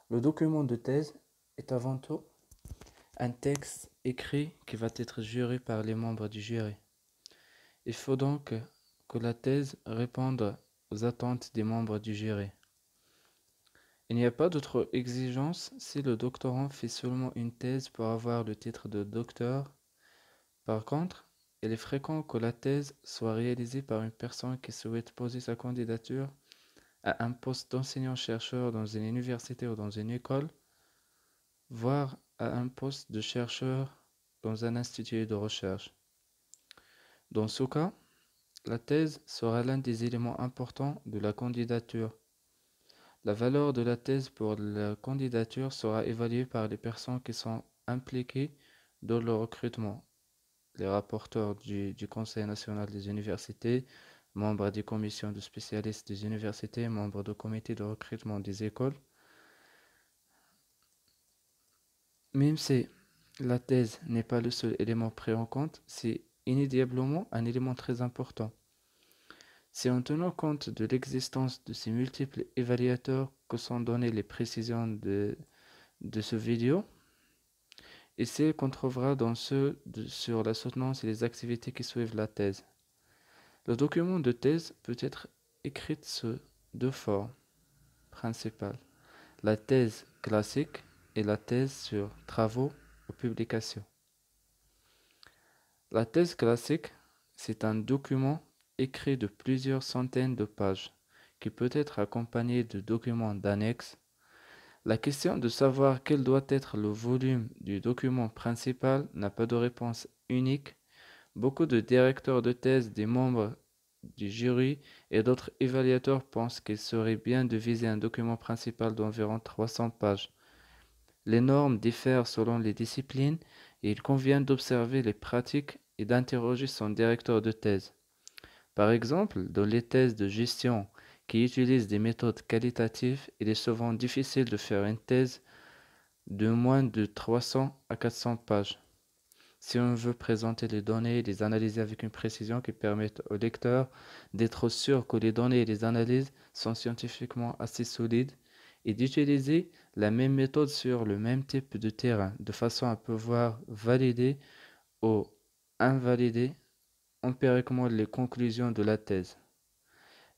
Le document de thèse est avant tout un texte écrit qui va être juré par les membres du jury. Il faut donc que la thèse réponde aux attentes des membres du jury. Il n'y a pas d'autre exigence si le doctorant fait seulement une thèse pour avoir le titre de docteur. Par contre, il est fréquent que la thèse soit réalisée par une personne qui souhaite poser sa candidature à un poste d'enseignant-chercheur dans une université ou dans une école, voire à un poste de chercheur dans un institut de recherche. Dans ce cas, la thèse sera l'un des éléments importants de la candidature. La valeur de la thèse pour la candidature sera évaluée par les personnes qui sont impliquées dans le recrutement, les rapporteurs du Conseil national des universités, membres des commissions de spécialistes des universités, membres du comité de recrutement des écoles. Même si la thèse n'est pas le seul élément pris en compte, c'est inévitablement un élément très important. C'est en tenant compte de l'existence de ces multiples évaluateurs que sont données les précisions de ce vidéo et celles qu'on trouvera dans sur la soutenance et les activités qui suivent la thèse. Le document de thèse peut être écrit sous deux formes principales, la thèse classique et la thèse sur travaux ou publications. La thèse classique, c'est un document écrit de plusieurs centaines de pages qui peut être accompagné de documents d'annexes. La question de savoir quel doit être le volume du document principal n'a pas de réponse unique. Beaucoup de directeurs de thèse, des membres du jury et d'autres évaluateurs pensent qu'il serait bien de viser un document principal d'environ 300 pages. Les normes diffèrent selon les disciplines et il convient d'observer les pratiques et d'interroger son directeur de thèse. Par exemple, dans les thèses de gestion qui utilisent des méthodes qualitatives, il est souvent difficile de faire une thèse de moins de 300 à 400 pages. Si on veut présenter les données et les analyser avec une précision qui permette au lecteur d'être sûr que les données et les analyses sont scientifiquement assez solides et d'utiliser la même méthode sur le même type de terrain, de façon à pouvoir valider ou invalider empiriquement les conclusions de la thèse.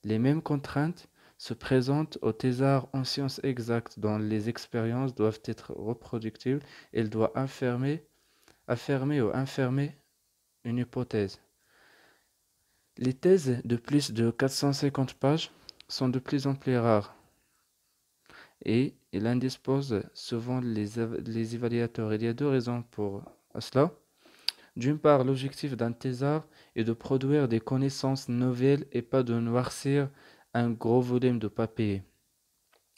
Les mêmes contraintes se présentent au thésard en sciences exactes dont les expériences doivent être reproductibles. Il doit affirmer ou infirmer une hypothèse. Les thèses de plus de 450 pages sont de plus en plus rares et il indispose souvent les évaluateurs. Il y a deux raisons pour cela. D'une part, l'objectif d'un thésard est de produire des connaissances nouvelles et pas de noircir un gros volume de papier.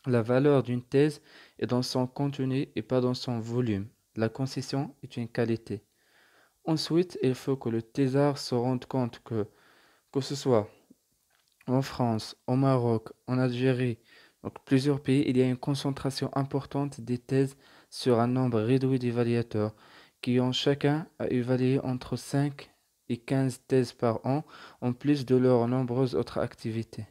La valeur d'une thèse est dans son contenu et pas dans son volume. La concision est une qualité. Ensuite, il faut que le thésard se rende compte que ce soit en France, au Maroc, en Algérie, donc plusieurs pays, il y a une concentration importante des thèses sur un nombre réduit d'évaluateurs qui ont chacun à évaluer entre 5 et 15 thèses par an, en plus de leurs nombreuses autres activités.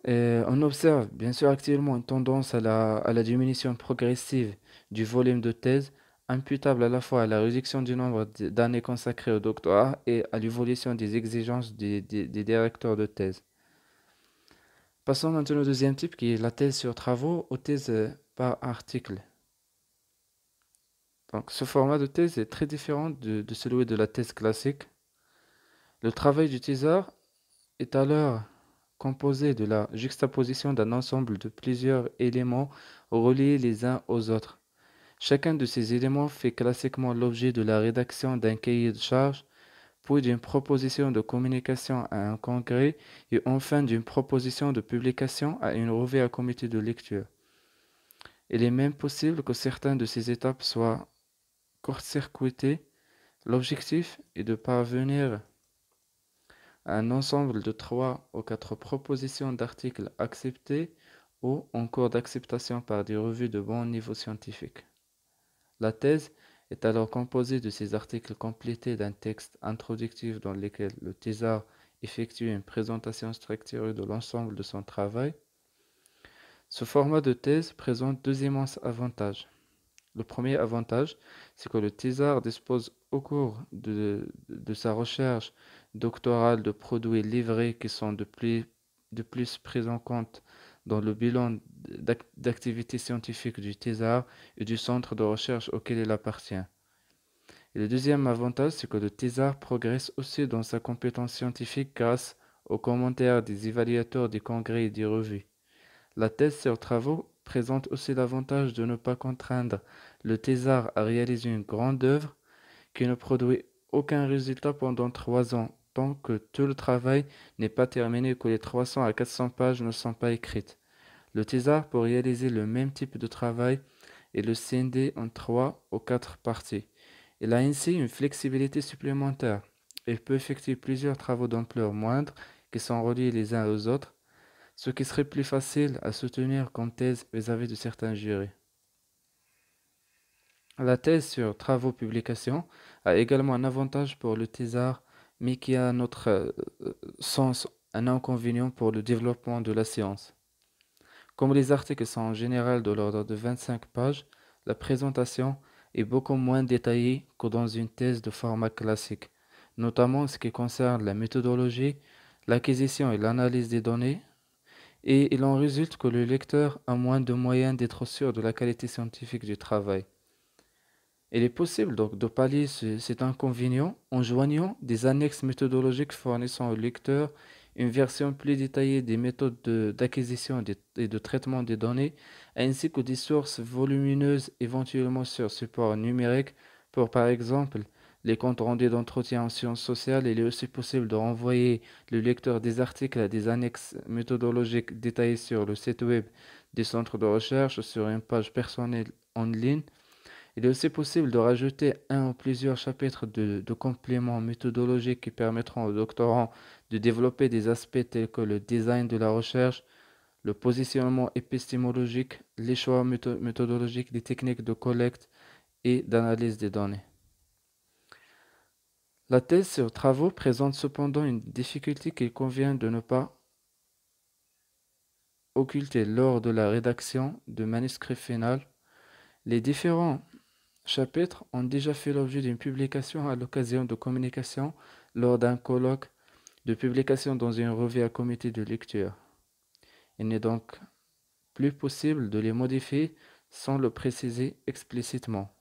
Et on observe bien sûr actuellement une tendance à la diminution progressive du volume de thèses, imputable à la fois à la réduction du nombre d'années consacrées au doctorat et à l'évolution des exigences des directeurs de thèse. Passons maintenant au deuxième type qui est la thèse sur travaux ou thèse par article. Donc, ce format de thèse est très différent de celui de la thèse classique. Le travail du thésard est alors composé de la juxtaposition d'un ensemble de plusieurs éléments reliés les uns aux autres. Chacun de ces éléments fait classiquement l'objet de la rédaction d'un cahier de charges, puis d'une proposition de communication à un congrès et enfin d'une proposition de publication à une revue à comité de lecture. Il est même possible que certaines de ces étapes soient court-circuitées. L'objectif est de parvenir à un ensemble de 3 ou 4 propositions d'articles acceptés ou en cours d'acceptation par des revues de bon niveau scientifique. La thèse est alors composée de ces articles complétés d'un texte introductif dans lequel le thésard effectue une présentation structurée de l'ensemble de son travail. Ce format de thèse présente deux immenses avantages. Le premier avantage, c'est que le thésard dispose au cours de sa recherche doctorale de produits livrés qui sont de plus pris en compte dans le bilan d'activité scientifique du thésard et du centre de recherche auquel il appartient. Et le deuxième avantage, c'est que le thésard progresse aussi dans sa compétence scientifique grâce aux commentaires des évaluateurs des congrès et des revues. La thèse sur travaux présente aussi l'avantage de ne pas contraindre le thésard à réaliser une grande œuvre qui ne produit aucun résultat pendant 3 ans, tant que tout le travail n'est pas terminé et que les 300 à 400 pages ne sont pas écrites. Le thésard peut réaliser le même type de travail et le scinder en 3 ou 4 parties. Il a ainsi une flexibilité supplémentaire. Il peut effectuer plusieurs travaux d'ampleur moindre qui sont reliés les uns aux autres, ce qui serait plus facile à soutenir comme thèse vis-à-vis de certains jurys. La thèse sur travaux-publications a également un avantage pour le thésard, mais qui a à notre sens un inconvénient pour le développement de la science. Comme les articles sont en général de l'ordre de 25 pages, la présentation est beaucoup moins détaillée que dans une thèse de format classique, notamment en ce qui concerne la méthodologie, l'acquisition et l'analyse des données, et il en résulte que le lecteur a moins de moyens d'être sûr de la qualité scientifique du travail. Il est possible donc de pallier cet inconvénient en joignant des annexes méthodologiques fournissant au lecteur une version plus détaillée des méthodes d'acquisition et de traitement des données, ainsi que des sources volumineuses éventuellement sur support numérique pour par exemple les comptes rendus d'entretien en sciences sociales. Il est aussi possible de renvoyer le lecteur des articles à des annexes méthodologiques détaillées sur le site web des centres de recherche ou sur une page personnelle en ligne. Il est aussi possible de rajouter un ou plusieurs chapitres de compléments méthodologiques qui permettront aux doctorants de développer des aspects tels que le design de la recherche, le positionnement épistémologique, les choix méthodologiques, les techniques de collecte et d'analyse des données. La thèse sur travaux présente cependant une difficulté qu'il convient de ne pas occulter lors de la rédaction du manuscrit final. Les différents chapitres ont déjà fait l'objet d'une publication à l'occasion de communication lors d'un colloque de publication dans une revue à comité de lecture. Il n'est donc plus possible de les modifier sans le préciser explicitement.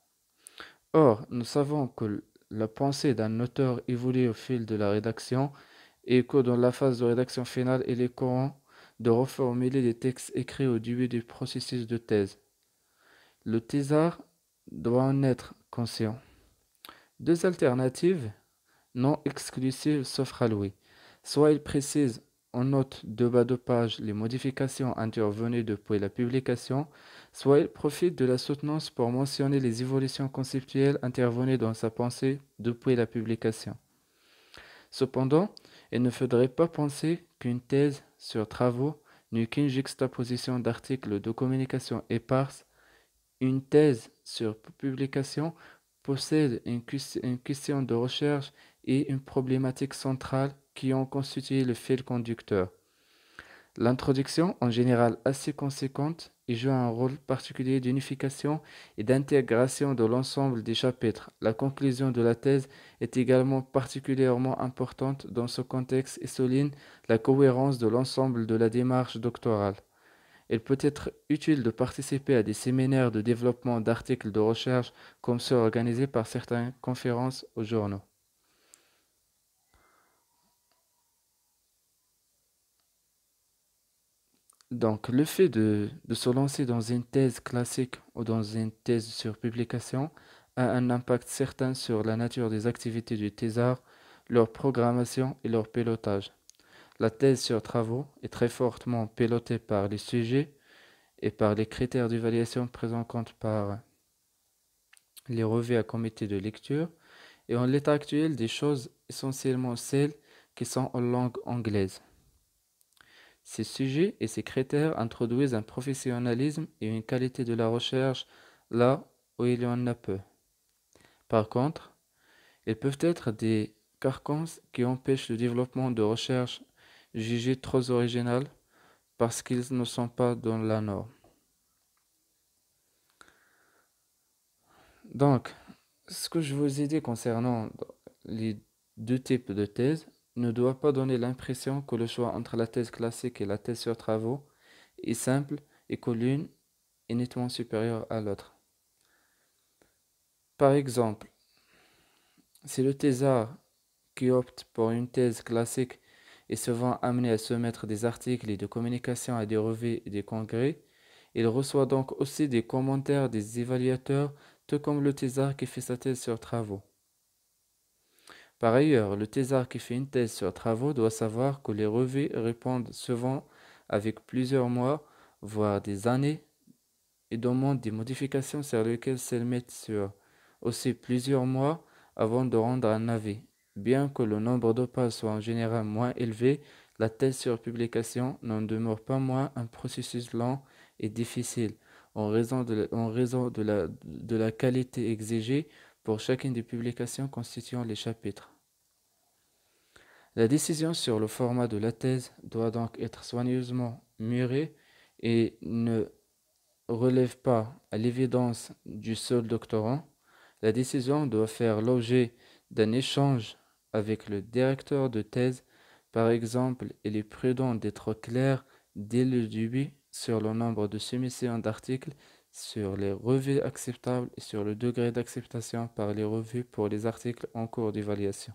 Or, nous savons que la pensée d'un auteur évolue au fil de la rédaction et que dans la phase de rédaction finale, il est courant de reformuler les textes écrits au début du processus de thèse. Le thésard doit en être conscient. Deux alternatives non exclusives s'offrent à lui. Soit il précise en note de bas de page les modifications intervenues depuis la publication, soit il profite de la soutenance pour mentionner les évolutions conceptuelles intervenues dans sa pensée depuis la publication. Cependant, il ne faudrait pas penser qu'une thèse sur travaux n'est qu'une juxtaposition d'articles de communication éparses. Une thèse sur publication possède une question de recherche et une problématique centrale qui ont constitué le fil conducteur. L'introduction, en général assez conséquente, y joue un rôle particulier d'unification et d'intégration de l'ensemble des chapitres. La conclusion de la thèse est également particulièrement importante dans ce contexte et souligne la cohérence de l'ensemble de la démarche doctorale. Il peut être utile de participer à des séminaires de développement d'articles de recherche comme ceux organisés par certaines conférences ou journaux. Donc, le fait de se lancer dans une thèse classique ou dans une thèse sur publication a un impact certain sur la nature des activités du thésard, leur programmation et leur pilotage. La thèse sur travaux est très fortement pilotée par les sujets et par les critères d'évaluation pris en compte par les revues à comité de lecture, et en l'état actuel des choses, essentiellement celles qui sont en langue anglaise. Ces sujets et ces critères introduisent un professionnalisme et une qualité de la recherche là où il y en a peu. Par contre, ils peuvent être des carcans qui empêchent le développement de recherches jugées trop originales, parce qu'ils ne sont pas dans la norme. Donc, ce que je vous ai dit concernant les deux types de thèses ne doit pas donner l'impression que le choix entre la thèse classique et la thèse sur travaux est simple et que l'une est nettement supérieure à l'autre. Par exemple, si le thésard qui opte pour une thèse classique est souvent amené à soumettre des articles et de communication à des revues et des congrès, il reçoit donc aussi des commentaires des évaluateurs, tout comme le thésard qui fait sa thèse sur travaux. Par ailleurs, le thésard qui fait une thèse sur travaux doit savoir que les revues répondent souvent avec plusieurs mois, voire des années, et demandent des modifications sur lesquelles s'elles mettent sur aussi plusieurs mois avant de rendre un avis. Bien que le nombre de pages soit en général moins élevé, la thèse sur publication n'en demeure pas moins un processus lent et difficile en raison de la qualité exigée pour chacune des publications constituant les chapitres. La décision sur le format de la thèse doit donc être soigneusement mûrie et ne relève pas à l'évidence du seul doctorant. La décision doit faire l'objet d'un échange avec le directeur de thèse. Par exemple, il est prudent d'être clair dès le début sur le nombre de soumissions d'articles, sur les revues acceptables et sur le degré d'acceptation par les revues pour les articles en cours d'évaluation.